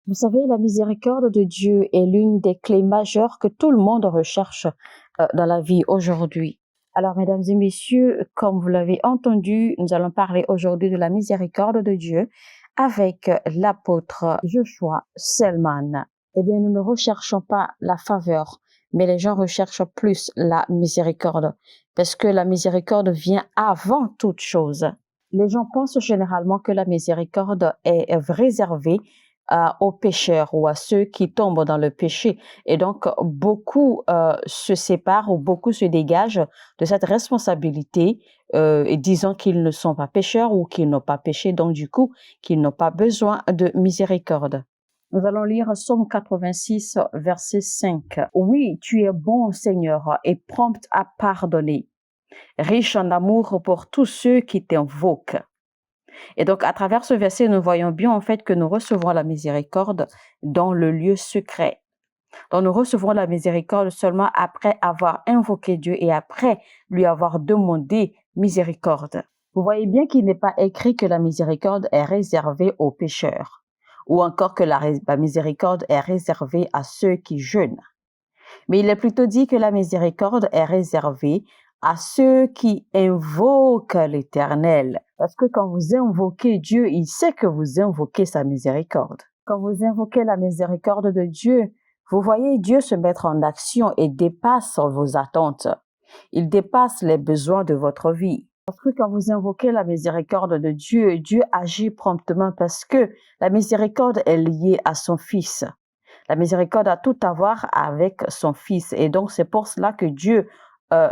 Vous savez, la miséricorde de Dieu est l'une des clés majeures que tout le monde recherche dans la vie aujourd'hui. Alors, mesdames et messieurs, comme vous l'avez entendu, nous allons parler aujourd'hui de la miséricorde de Dieu avec l'apôtre Joshua Selman. Eh bien, nous ne recherchons pas la faveur, mais les gens recherchent plus la miséricorde, parce que la miséricorde vient avant toute chose. Les gens pensent généralement que la miséricorde est réservée aux pécheurs ou à ceux qui tombent dans le péché. Et donc, beaucoup se séparent ou beaucoup se dégagent de cette responsabilité et disant qu'ils ne sont pas pécheurs ou qu'ils n'ont pas péché, donc du coup, qu'ils n'ont pas besoin de miséricorde. Nous allons lire Psaume 86, verset 5. Oui, tu es bon, Seigneur, et prompt à pardonner, riche en amour pour tous ceux qui t'invoquent. Et donc, à travers ce verset, nous voyons bien en fait que nous recevons la miséricorde dans le lieu secret. Donc, nous recevons la miséricorde seulement après avoir invoqué Dieu et après lui avoir demandé miséricorde. Vous voyez bien qu'il n'est pas écrit que la miséricorde est réservée aux pécheurs ou encore que la miséricorde est réservée à ceux qui jeûnent. Mais il est plutôt dit que la miséricorde est réservée à ceux qui invoquent l'Éternel. Parce que quand vous invoquez Dieu, il sait que vous invoquez sa miséricorde. Quand vous invoquez la miséricorde de Dieu, vous voyez Dieu se mettre en action et dépasse vos attentes. Il dépasse les besoins de votre vie. Parce que quand vous invoquez la miséricorde de Dieu, Dieu agit promptement parce que la miséricorde est liée à son Fils. La miséricorde a tout à voir avec son Fils et donc c'est pour cela que Dieu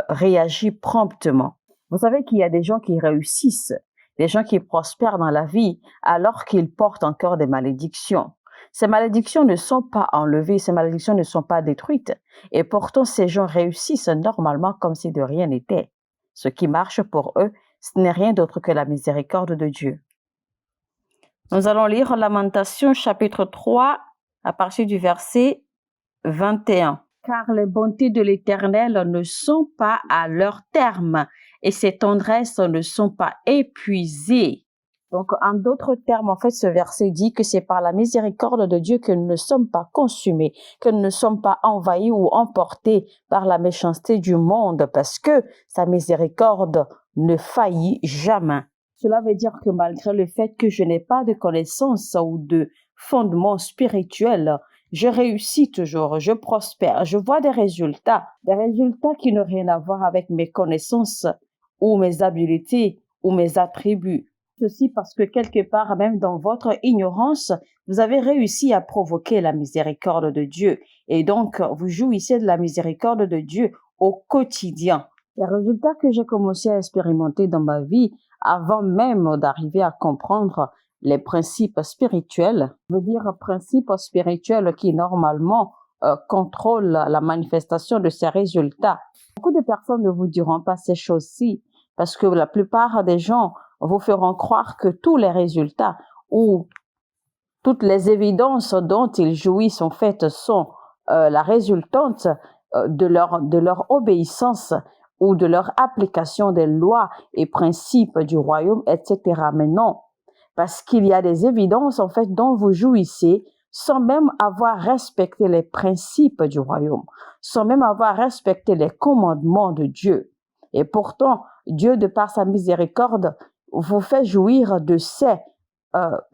réagit promptement. Vous savez qu'il y a des gens qui réussissent, des gens qui prospèrent dans la vie alors qu'ils portent encore des malédictions. Ces malédictions ne sont pas enlevées, ces malédictions ne sont pas détruites et pourtant ces gens réussissent normalement comme si de rien n'était. Ce qui marche pour eux, ce n'est rien d'autre que la miséricorde de Dieu. Nous allons lire Lamentations chapitre 3 à partir du verset 21. Car les bontés de l'Éternel ne sont pas à leur terme et ses tendresses ne sont pas épuisées. Donc, en d'autres termes, en fait, ce verset dit que c'est par la miséricorde de Dieu que nous ne sommes pas consumés, que nous ne sommes pas envahis ou emportés par la méchanceté du monde parce que sa miséricorde ne faillit jamais. Cela veut dire que malgré le fait que je n'ai pas de connaissances ou de fondement spirituel, je réussis toujours, je prospère, je vois des résultats qui n'ont rien à voir avec mes connaissances ou mes habiletés ou mes attributs. Ceci parce que quelque part, même dans votre ignorance, vous avez réussi à provoquer la miséricorde de Dieu et donc vous jouissez de la miséricorde de Dieu au quotidien. Les résultats que j'ai commencé à expérimenter dans ma vie avant même d'arriver à comprendre les principes spirituels, veut dire principes spirituels qui normalement contrôlent la manifestation de ces résultats. Beaucoup de personnes ne vous diront pas ces choses-ci parce que la plupart des gens vous feront croire que tous les résultats ou toutes les évidences dont ils jouissent en fait sont la résultante de leur obéissance ou de leur application des lois et principes du royaume, etc. Mais non, parce qu'il y a des évidences en fait dont vous jouissez sans même avoir respecté les principes du royaume, sans même avoir respecté les commandements de Dieu. Et pourtant, Dieu, de par sa miséricorde, vous fait jouir de ces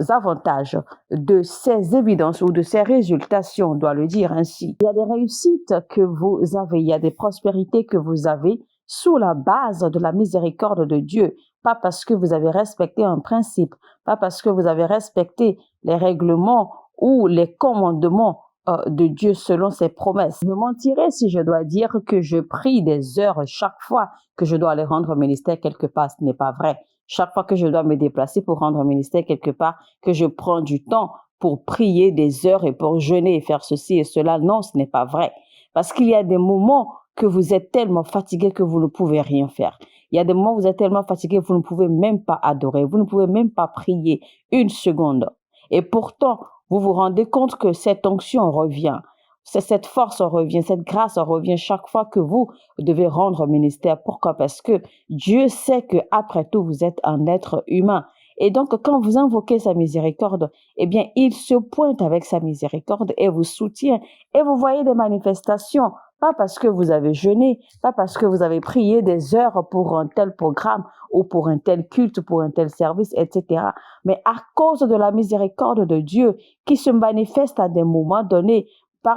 avantages, de ces évidences ou de ces résultats, si on doit le dire ainsi. Il y a des réussites que vous avez, il y a des prospérités que vous avez sous la base de la miséricorde de Dieu, pas parce que vous avez respecté un principe, pas parce que vous avez respecté les règlements ou les commandements de Dieu selon ses promesses. Je mentirais si je dois dire que je prie des heures chaque fois que je dois aller rendre ministère quelque part. Ce n'est pas vrai. Chaque fois que je dois me déplacer pour rendre ministère quelque part, que je prends du temps pour prier des heures et pour jeûner et faire ceci et cela. Non, ce n'est pas vrai. Parce qu'il y a des moments que vous êtes tellement fatigué que vous ne pouvez rien faire. Il y a des moments où vous êtes tellement fatigué que vous ne pouvez même pas adorer. Vous ne pouvez même pas prier une seconde. Et pourtant, vous vous rendez compte que cette onction revient. Cette force revient, cette grâce revient chaque fois que vous devez rendre ministère. Pourquoi? Parce que Dieu sait que après tout, vous êtes un être humain Et donc, quand vous invoquez sa miséricorde, eh bien, il se pointe avec sa miséricorde et vous soutient. Et vous voyez des manifestations, pas parce que vous avez jeûné, pas parce que vous avez prié des heures pour un tel programme ou pour un tel culte, pour un tel service, etc. Mais à cause de la miséricorde de Dieu qui se manifeste à des moments donnés,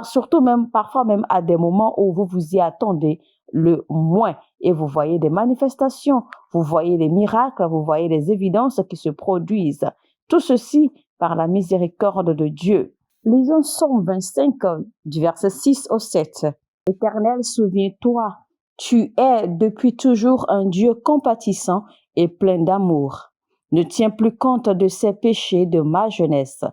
surtout même, parfois même à des moments où vous vous y attendez le moins. Et vous voyez des manifestations, vous voyez des miracles, vous voyez des évidences qui se produisent. Tout ceci par la miséricorde de Dieu. Lisons Psaume 25 du verset 6 au 7. Éternel, souviens-toi, tu es depuis toujours un Dieu compatissant et plein d'amour. Ne tiens plus compte de ces péchés de ma jeunesse,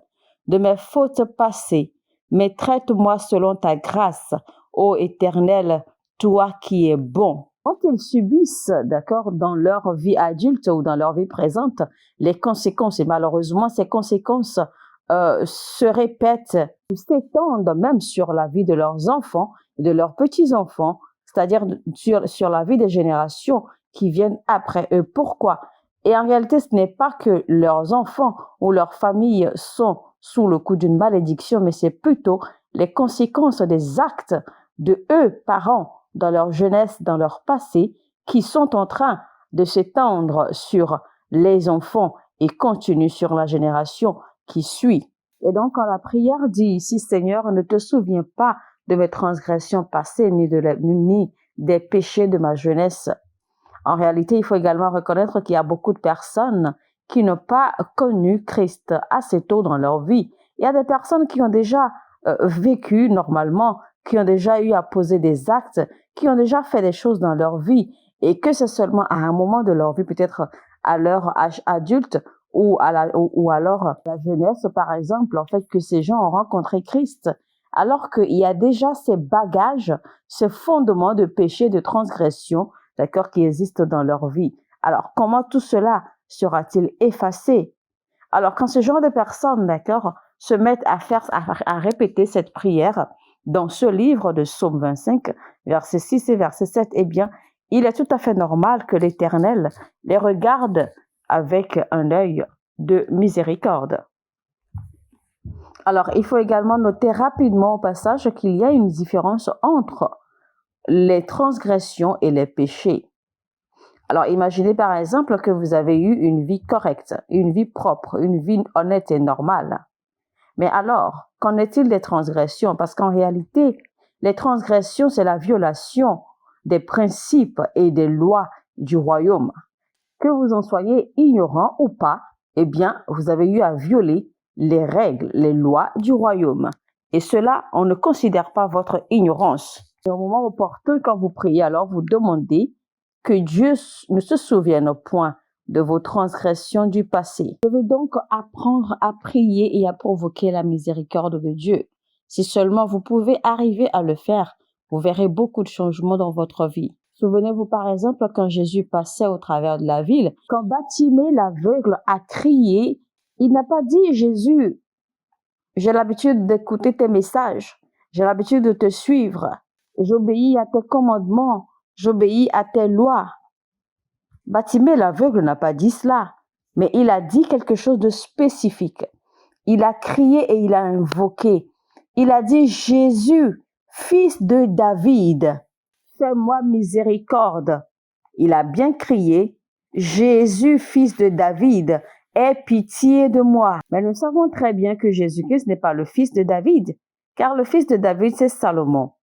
de mes fautes passées, mais traite-moi selon ta grâce, ô Éternel, toi qui es bon. Quand ils subissent, d'accord, dans leur vie adulte ou dans leur vie présente, les conséquences, et malheureusement, ces conséquences se répètent ou s'étendent même sur la vie de leurs enfants, de leurs petits-enfants, c'est-à-dire sur la vie des générations qui viennent après eux. Pourquoi? Et en réalité, ce n'est pas que leurs enfants ou leurs familles sont sous le coup d'une malédiction, mais c'est plutôt les conséquences des actes de eux, parents, dans leur jeunesse, dans leur passé, qui sont en train de s'étendre sur les enfants et continuent sur la génération qui suit. Et donc, quand la prière dit ici, Seigneur, ne te souviens pas de mes transgressions passées, ni des péchés de ma jeunesse. En réalité, il faut également reconnaître qu'il y a beaucoup de personnes qui n'ont pas connu Christ assez tôt dans leur vie. Il y a des personnes qui ont déjà vécu normalement, qui ont déjà eu à poser des actes, qui ont déjà fait des choses dans leur vie, et que c'est seulement à un moment de leur vie, peut-être à leur âge adulte ou alors la jeunesse, par exemple, en fait, que ces gens ont rencontré Christ, alors qu'il y a déjà ces bagages, ces fondements de péché, de transgression, d'accord, qui existent dans leur vie. Alors, comment tout cela sera-t-il effacé? Alors, quand ce genre de personnes, d'accord, se mettent à répéter cette prière dans ce livre de Psaume 25, verset 6 et verset 7, eh bien, il est tout à fait normal que l'Éternel les regarde avec un œil de miséricorde. Alors, il faut également noter rapidement au passage qu'il y a une différence entre les transgressions et les péchés. Alors, imaginez par exemple que vous avez eu une vie correcte, une vie propre, une vie honnête et normale. Mais alors, qu'en est-il des transgressions? Parce qu'en réalité, les transgressions, c'est la violation des principes et des lois du royaume. Que vous en soyez ignorant ou pas, eh bien, vous avez eu à violer les règles, les lois du royaume. Et cela, on ne considère pas votre ignorance. Et au moment opportun, quand vous priez, alors vous demandez que Dieu ne se souvienne point de vos transgressions du passé. Vous devez donc apprendre à prier et à provoquer la miséricorde de Dieu. Si seulement vous pouvez arriver à le faire, vous verrez beaucoup de changements dans votre vie. Souvenez-vous par exemple quand Jésus passait au travers de la ville, quand Bartimée l'aveugle a crié, il n'a pas dit « Jésus, j'ai l'habitude d'écouter tes messages, j'ai l'habitude de te suivre, j'obéis à tes commandements, j'obéis à tes lois. » Bartimée l'aveugle n'a pas dit cela, mais il a dit quelque chose de spécifique. Il a crié et il a invoqué. Il a dit « Jésus, fils de David, fais-moi miséricorde. » Il a bien crié « Jésus, fils de David, aie pitié de moi. » Mais nous savons très bien que Jésus-Christ n'est pas le fils de David, car le fils de David, c'est Salomon.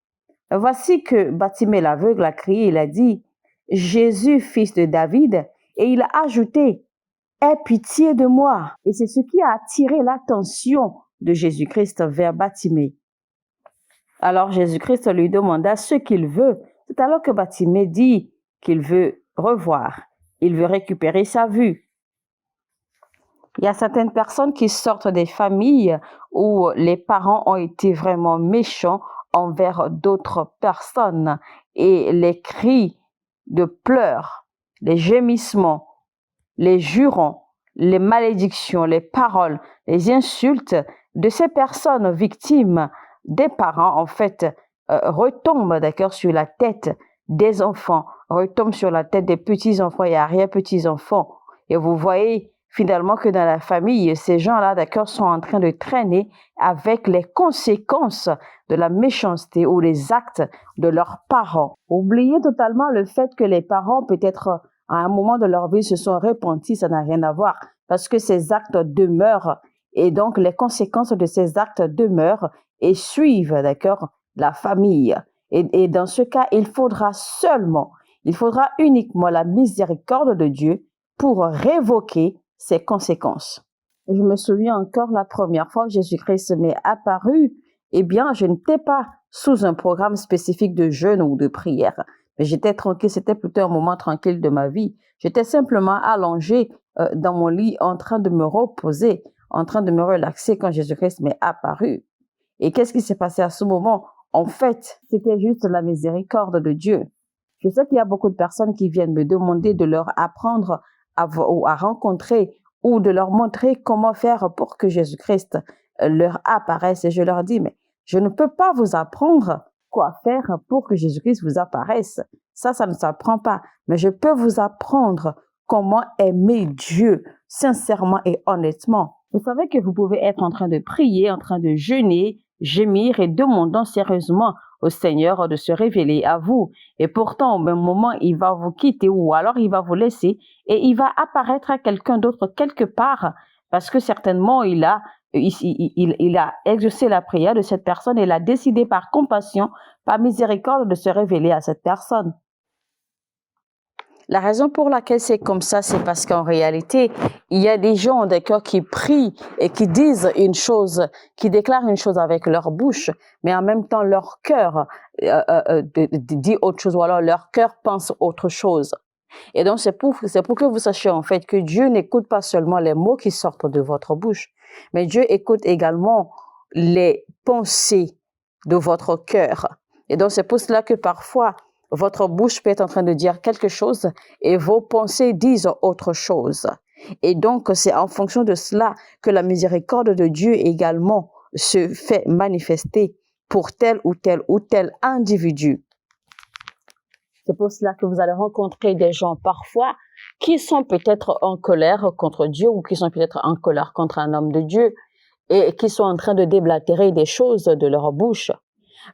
Voici que Bartimée l'aveugle a crié, il a dit « Jésus, fils de David » et il a ajouté « Aie pitié de moi ». Et c'est ce qui a attiré l'attention de Jésus-Christ vers Bartimée. Alors Jésus-Christ lui demanda ce qu'il veut. C'est alors que Bartimée dit qu'il veut revoir, il veut récupérer sa vue. Il y a certaines personnes qui sortent des familles où les parents ont été vraiment méchants envers d'autres personnes et les cris de pleurs, les gémissements, les jurons, les malédictions, les paroles, les insultes de ces personnes victimes des parents, en fait, retombent d'accord sur la tête des enfants, retombent sur la tête des petits-enfants et arrière-petits-enfants. Et vous voyez finalement que dans la famille, ces gens-là, d'accord, sont en train de traîner avec les conséquences de la méchanceté ou les actes de leurs parents. Oubliez totalement le fait que les parents, peut-être à un moment de leur vie, se sont repentis, ça n'a rien à voir, parce que ces actes demeurent et donc les conséquences de ces actes demeurent et suivent, d'accord, la famille. Et dans ce cas, il faudra uniquement la miséricorde de Dieu pour révoquer ces conséquences. Je me souviens encore la première fois où Jésus-Christ m'est apparu, eh bien, je n'étais pas sous un programme spécifique de jeûne ou de prière, mais j'étais tranquille, c'était plutôt un moment tranquille de ma vie. J'étais simplement allongée dans mon lit en train de me reposer, en train de me relaxer quand Jésus-Christ m'est apparu. Et qu'est-ce qui s'est passé à ce moment? En fait, c'était juste la miséricorde de Dieu. Je sais qu'il y a beaucoup de personnes qui viennent me demander de leur apprendre à rencontrer ou de leur montrer comment faire pour que Jésus-Christ leur apparaisse. Et je leur dis, mais je ne peux pas vous apprendre quoi faire pour que Jésus-Christ vous apparaisse. Ça ne s'apprend pas. Mais je peux vous apprendre comment aimer Dieu sincèrement et honnêtement. Vous savez que vous pouvez être en train de prier, en train de jeûner, gémir et demandant sérieusement au Seigneur de se révéler à vous. Et pourtant, au même moment, il va vous quitter ou alors il va vous laisser et il va apparaître à quelqu'un d'autre quelque part parce que certainement il a exaucé la prière de cette personne et il a décidé par compassion, par miséricorde de se révéler à cette personne. La raison pour laquelle c'est comme ça, c'est parce qu'en réalité, il y a des gens, d'accord, qui prient et qui disent une chose, qui déclarent une chose avec leur bouche, mais en même temps, leur cœur dit autre chose, ou alors leur cœur pense autre chose. Et donc, c'est pour que vous sachiez en fait que Dieu n'écoute pas seulement les mots qui sortent de votre bouche, mais Dieu écoute également les pensées de votre cœur. Et donc, c'est pour cela que parfois, votre bouche peut être en train de dire quelque chose et vos pensées disent autre chose. Et donc, c'est en fonction de cela que la miséricorde de Dieu également se fait manifester pour tel ou tel individu. C'est pour cela que vous allez rencontrer des gens parfois qui sont peut-être en colère contre Dieu ou qui sont peut-être en colère contre un homme de Dieu et qui sont en train de déblatérer des choses de leur bouche.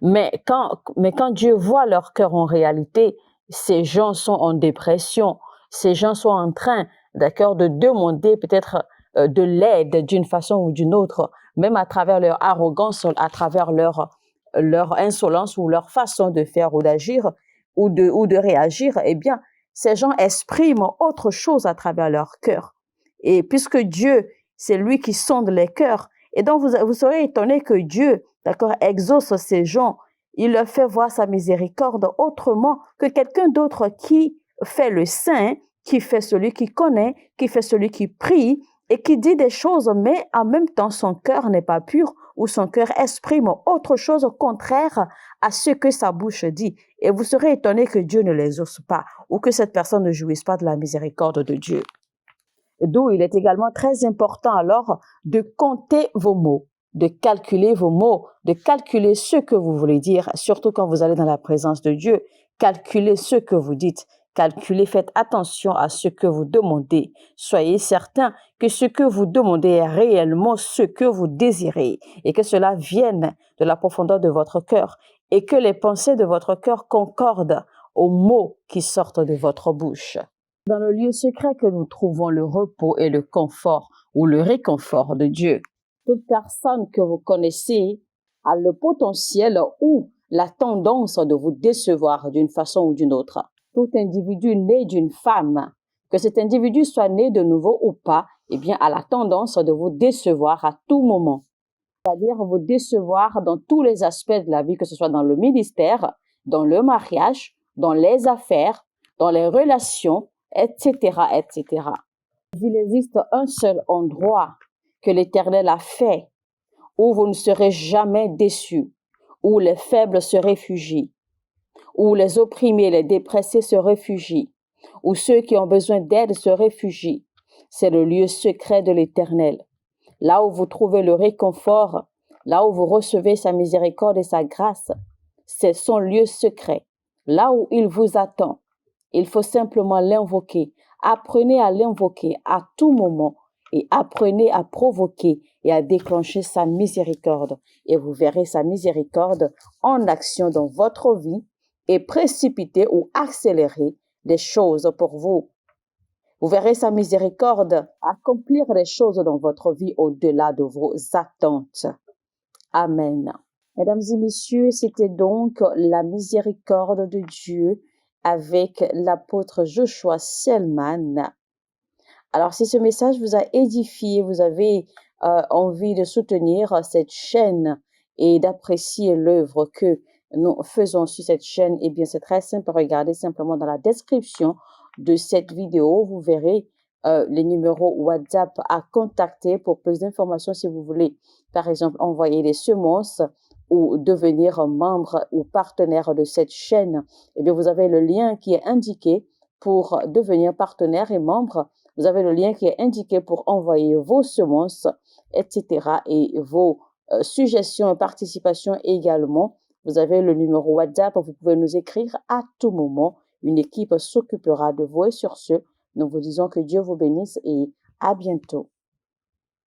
Mais quand Dieu voit leur cœur en réalité, ces gens sont en dépression, ces gens sont en train, d'accord, de demander peut-être de l'aide d'une façon ou d'une autre, même à travers leur arrogance, à travers leur insolence ou leur façon de faire ou d'agir ou de réagir, eh bien, ces gens expriment autre chose à travers leur cœur. Et puisque Dieu, c'est lui qui sonde les cœurs, et donc vous serez étonné que Dieu, d'accord, exauce ces gens, il leur fait voir sa miséricorde autrement que quelqu'un d'autre qui fait le saint, qui fait celui qui connaît, qui fait celui qui prie et qui dit des choses, mais en même temps son cœur n'est pas pur ou son cœur exprime autre chose contraire à ce que sa bouche dit. Et vous serez étonné que Dieu ne les exauce pas ou que cette personne ne jouisse pas de la miséricorde de Dieu. D'où il est également très important alors de compter vos mots, de calculer vos mots, de calculer ce que vous voulez dire, surtout quand vous allez dans la présence de Dieu. Calculez ce que vous dites, calculez, faites attention à ce que vous demandez. Soyez certain que ce que vous demandez est réellement ce que vous désirez et que cela vienne de la profondeur de votre cœur et que les pensées de votre cœur concordent aux mots qui sortent de votre bouche. Dans le lieu secret que nous trouvons le repos et le confort ou le réconfort de Dieu. Toute personne que vous connaissez a le potentiel ou la tendance de vous décevoir d'une façon ou d'une autre. Tout individu né d'une femme, que cet individu soit né de nouveau ou pas, eh bien, a la tendance de vous décevoir à tout moment. C'est-à-dire vous décevoir dans tous les aspects de la vie, que ce soit dans le ministère, dans le mariage, dans les affaires, dans les relations, etc., etc. Il existe un seul endroit que l'Éternel a fait où vous ne serez jamais déçus, où les faibles se réfugient, où les opprimés, les dépressés se réfugient, où ceux qui ont besoin d'aide se réfugient. C'est le lieu secret de l'Éternel. Là où vous trouvez le réconfort, là où vous recevez sa miséricorde et sa grâce, c'est son lieu secret. Là où il vous attend. Il faut simplement l'invoquer. Apprenez à l'invoquer à tout moment et apprenez à provoquer et à déclencher sa miséricorde. Et vous verrez sa miséricorde en action dans votre vie et précipiter ou accélérer les choses pour vous. Vous verrez sa miséricorde accomplir les choses dans votre vie au-delà de vos attentes. Amen. Mesdames et messieurs, c'était donc la miséricorde de Dieu avec l'apôtre Joshua Selman. Alors, si ce message vous a édifié, vous avez envie de soutenir cette chaîne et d'apprécier l'œuvre que nous faisons sur cette chaîne, eh bien, c'est très simple. Regardez simplement dans la description de cette vidéo. Vous verrez les numéros WhatsApp à contacter pour plus d'informations si vous voulez, par exemple, envoyer des semences ou devenir membre ou partenaire de cette chaîne. Eh bien, vous avez le lien qui est indiqué pour devenir partenaire et membre. Vous avez le lien qui est indiqué pour envoyer vos semences, etc. et vos suggestions et participations également. Vous avez le numéro WhatsApp, vous pouvez nous écrire à tout moment. Une équipe s'occupera de vous et sur ce, nous vous disons que Dieu vous bénisse et à bientôt.